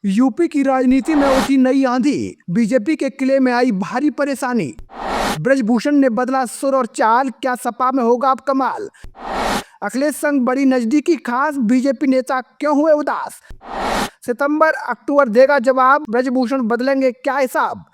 UP की राजनीति में उठी नई आंधी, बीजेपी के किले में आई भारी परेशानी। ब्रजभूषण ने बदला सुर और चाल, क्या सपा में होगा अब कमाल। अखिलेश संग बड़ी नजदीकी खास, बीजेपी नेता क्यों हुए उदास। सितंबर अक्टूबर देगा जवाब, ब्रजभूषण बदलेंगे क्या हिसाब।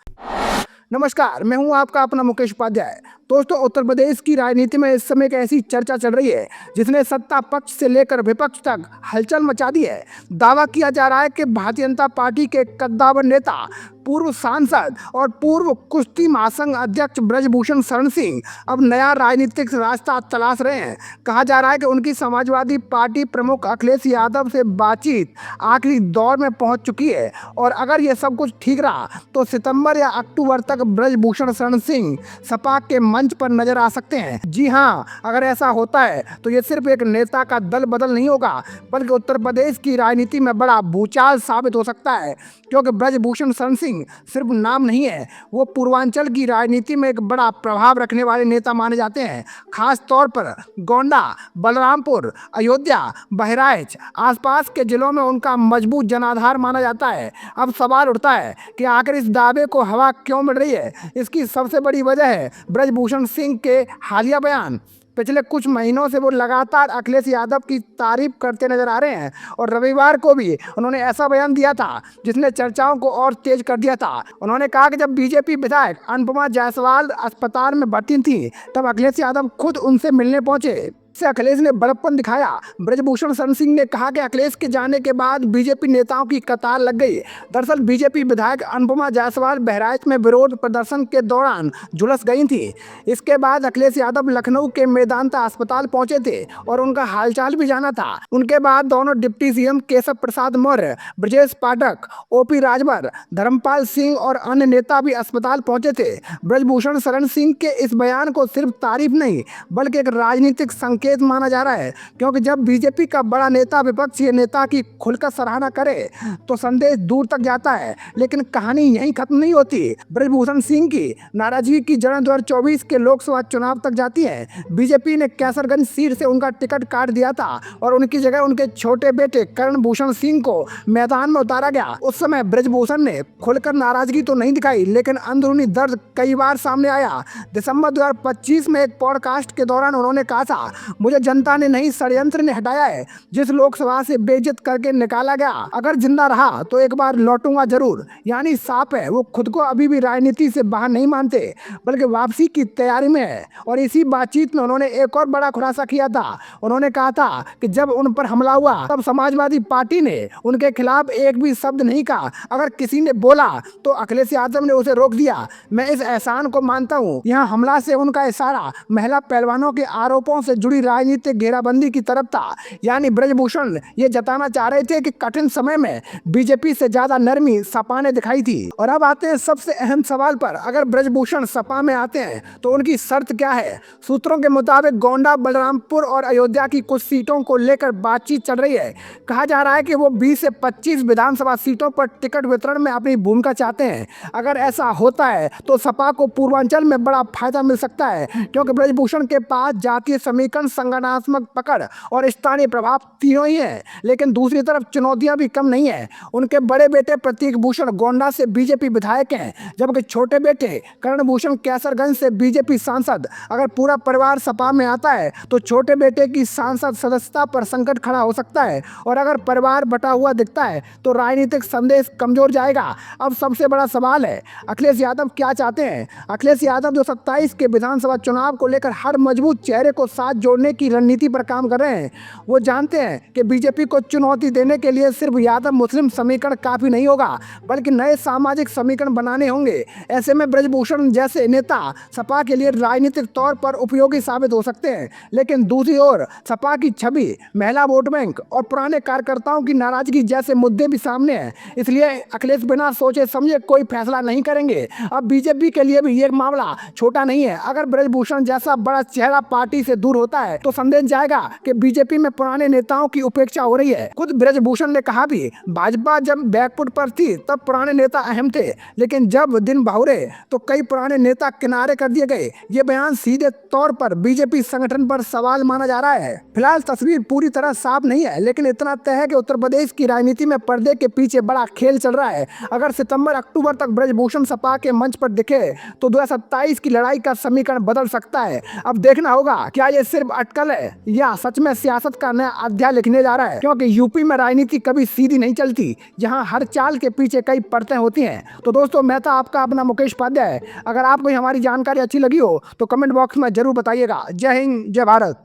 नमस्कार, मैं हूं आपका अपना मुकेश उपाध्याय। दोस्तों, उत्तर प्रदेश की राजनीति में इस समय एक ऐसी चर्चा चल रही है जिसने सत्ता पक्ष से लेकर विपक्ष तक हलचल मचा दी है। दावा किया जा रहा है कि भारतीय जनता पार्टी के कद्दावर नेता, पूर्व सांसद और पूर्व कुश्ती महासंघ अध्यक्ष ब्रजभूषण शरण सिंह अब नया राजनीतिक रास्ता तलाश रहे हैं। कहा जा रहा है कि उनकी समाजवादी पार्टी प्रमुख अखिलेश यादव से बातचीत आखिरी दौर में पहुंच चुकी है और अगर ये सब कुछ ठीक रहा तो सितंबर या अक्टूबर तक ब्रजभूषण शरण सिंह सपा के मंच पर नजर आ सकते हैं। जी हाँ, अगर ऐसा होता है तो ये सिर्फ एक नेता का दल बदल नहीं होगा, बल्कि उत्तर प्रदेश की राजनीति में बड़ा भूचाल साबित हो सकता है, क्योंकि ब्रजभूषण शरण सिंह सिर्फ नाम नहीं है, वो पूर्वांचल की राजनीति में एक बड़ा प्रभाव रखने वाले नेता माने जाते हैं। खास तौर पर गोंडा, बलरामपुर, अयोध्या, बहराइच आसपास के जिलों में उनका मजबूत जनाधार माना जाता है। अब सवाल उठता है कि आखिर इस दावे को हवा क्यों मिल रही है। इसकी सबसे बड़ी वजह है ब्रजभूषण सिंह के हालिया बयान। पिछले कुछ महीनों से वो लगातार अखिलेश यादव की तारीफ करते नजर आ रहे हैं और रविवार को भी उन्होंने ऐसा बयान दिया था जिसने चर्चाओं को और तेज कर दिया था। उन्होंने कहा कि जब बीजेपी विधायक अनुपमा जायसवाल अस्पताल में भर्ती थी तब अखिलेश यादव खुद उनसे मिलने पहुंचे। से अखिलेश ने बड़प्पन दिखाया। ब्रजभूषण शरण सिंह ने कहा कि अखिलेश के जाने के बाद बीजेपी नेताओं की कतार लग गई। दरअसल बीजेपी विधायक अनुपमा जायसवाल बहराइच में विरोध प्रदर्शन के दौरान झुलस गई थी। इसके बाद अखिलेश यादव लखनऊ के मेदांता अस्पताल पहुंचे थे और उनका हालचाल भी जाना था। उनके बाद दोनों deputy CM Keshav Prasad Maurya, Brajesh Pathak, OP Rajbhar, Dharmpal Singh और अन्य नेता भी अस्पताल पहुंचे थे। ब्रजभूषण शरण सिंह के इस बयान को सिर्फ तारीफ नहीं बल्कि एक राजनीतिक संकेत माना जा रहा है, क्योंकि जब बीजेपी का बड़ा नेता विपक्षी नेता की खुलकर सराहना करे तो संदेश दूर तक जाता है। लेकिन कहानी यहीं खत्म नहीं होती। ब्रजभूषण सिंह की नाराजगी की जड़ 2024 के लोकसभा चुनाव तक जाती है। बीजेपी ने कैसरगंज सीट से उनका टिकट काट दिया था और उनकी जगह उनके छोटे बेटे कर्णभूषण सिंह को मैदान में उतारा गया। उस समय ब्रजभूषण ने खुलकर नाराजगी तो नहीं दिखाई, लेकिन अंदरूनी दर्द कई बार सामने आया। दिसंबर 2025 में एक पॉडकास्ट के दौरान उन्होंने कहा था, मुझे जनता ने नहीं षड्यंत्र ने हटाया है। जिस लोकसभा से बेइज्जत करके निकाला गया, अगर जिंदा रहा तो एक बार लौटूंगा जरूर। यानी साफ है, वो खुद को अभी भी राजनीति से बाहर नहीं मानते बल्कि वापसी की तैयारी में है। और इसी बातचीत में उन्होंने एक और बड़ा खुलासा किया था। उन्होंने कहा था कि जब उन पर हमला हुआ तब समाजवादी पार्टी ने उनके खिलाफ एक भी शब्द नहीं कहा। अगर किसी ने बोला तो अखिलेश यादव ने उसे रोक दिया। मैं इस एहसान को मानता हूँ। यहाँ हमला से उनका इशारा महिला पहलवानों के आरोपों से जुड़ी राजनीतिक घेराबंदी की तरफ था। यानी ब्रजभूषण ये जताना चाह रहे थे कि कठिन समय में बीजेपी से ज्यादा नरमी सपा ने दिखाई थी। और अब आते हैं सबसे अहम सवाल पर, अगर ब्रजभूषण सपा में आते हैं तो उनकी शर्त क्या है। सूत्रों के मुताबिक गोंडा, बलरामपुर और अयोध्या की कुछ सीटों को लेकर बातचीत चल रही है। कहा जा रहा है कि वो 20 से 25 विधानसभा सीटों पर टिकट वितरण में अपनी भूमिका चाहते हैं। अगर ऐसा होता है तो सपा को पूर्वांचल में बड़ा फायदा मिल सकता है, क्योंकि ब्रजभूषण के पास जातीय समीकरण, संगठनात्मक पकड़ और स्थानीय प्रभाव तीनों ही है। लेकिन दूसरी तरफ चुनौतियां भी कम नहीं है। उनके बड़े बेटे प्रतीक भूषण गोंडा से बीजेपी विधायक हैं, जबकि छोटे बेटे कर्णभूषण कैसरगंज से बीजेपी सांसद। अगर पूरा परिवार सपा में आता है तो छोटे बेटे की सांसद सदस्यता पर संकट खड़ा हो सकता है और अगर परिवार बटा हुआ दिखता है तो राजनीतिक संदेश कमजोर जाएगा। अब सबसे बड़ा सवाल है, अखिलेश यादव क्या चाहते हैं। अखिलेश यादव जो 27 के विधानसभा चुनाव को लेकर हर मजबूत चेहरे को साथ जोड़ने की रणनीति पर काम कर रहे हैं, वो जानते हैं कि बीजेपी को चुनौती देने के लिए सिर्फ यादव मुस्लिम समीकरण काफी नहीं होगा, बल्कि नए सामाजिक समीकरण बनाने होंगे। ऐसे में ब्रजभूषण जैसे नेता सपा के लिए राजनीतिक तौर पर उपयोगी साबित हो सकते हैं। लेकिन दूसरी ओर सपा की छवि, महिला वोट बैंक और पुराने कार्यकर्ताओं की नाराजगी जैसे मुद्दे भी सामने हैं। इसलिए अखिलेश बिना सोचे समझे कोई फैसला नहीं करेंगे। अब बीजेपी के लिए भी ये मामला छोटा नहीं है। अगर ब्रजभूषण जैसा बड़ा चेहरा पार्टी से दूर होता है है तो संदेश जाएगा कि बीजेपी में पुराने नेताओं की उपेक्षा हो रही है। खुद ब्रजभूषण ने कहा भी, भाजपा जब बैकफुट पर थी तब पुराने नेता अहम थे, लेकिन जब दिन बहुरे तो कई पुराने नेता किनारे कर दिए गए। ये बयान सीधे तौर पर बीजेपी संगठन पर सवाल माना जा रहा है। फिलहाल तस्वीर पूरी तरह साफ नहीं है, लेकिन इतना तय है कि उत्तर प्रदेश की राजनीति में पर्दे के पीछे बड़ा खेल चल रहा है। अगर सितंबर अक्टूबर तक ब्रजभूषण सपा के मंच पर दिखे तो 2027 की लड़ाई का समीकरण बदल सकता है। अब देखना होगा क्या ये सिर्फ अटकल है या सच में सियासत का नया अध्याय लिखने जा रहा है, क्योंकि यूपी में राजनीति कभी सीधी नहीं चलती, जहां हर चाल के पीछे कई परतें होती हैं। तो दोस्तों, मैं था आपका अपना मुकेश उपाध्याय। अगर आपको हमारी जानकारी अच्छी लगी हो तो कमेंट बॉक्स में जरूर बताइएगा। जय हिंद, जय भारत।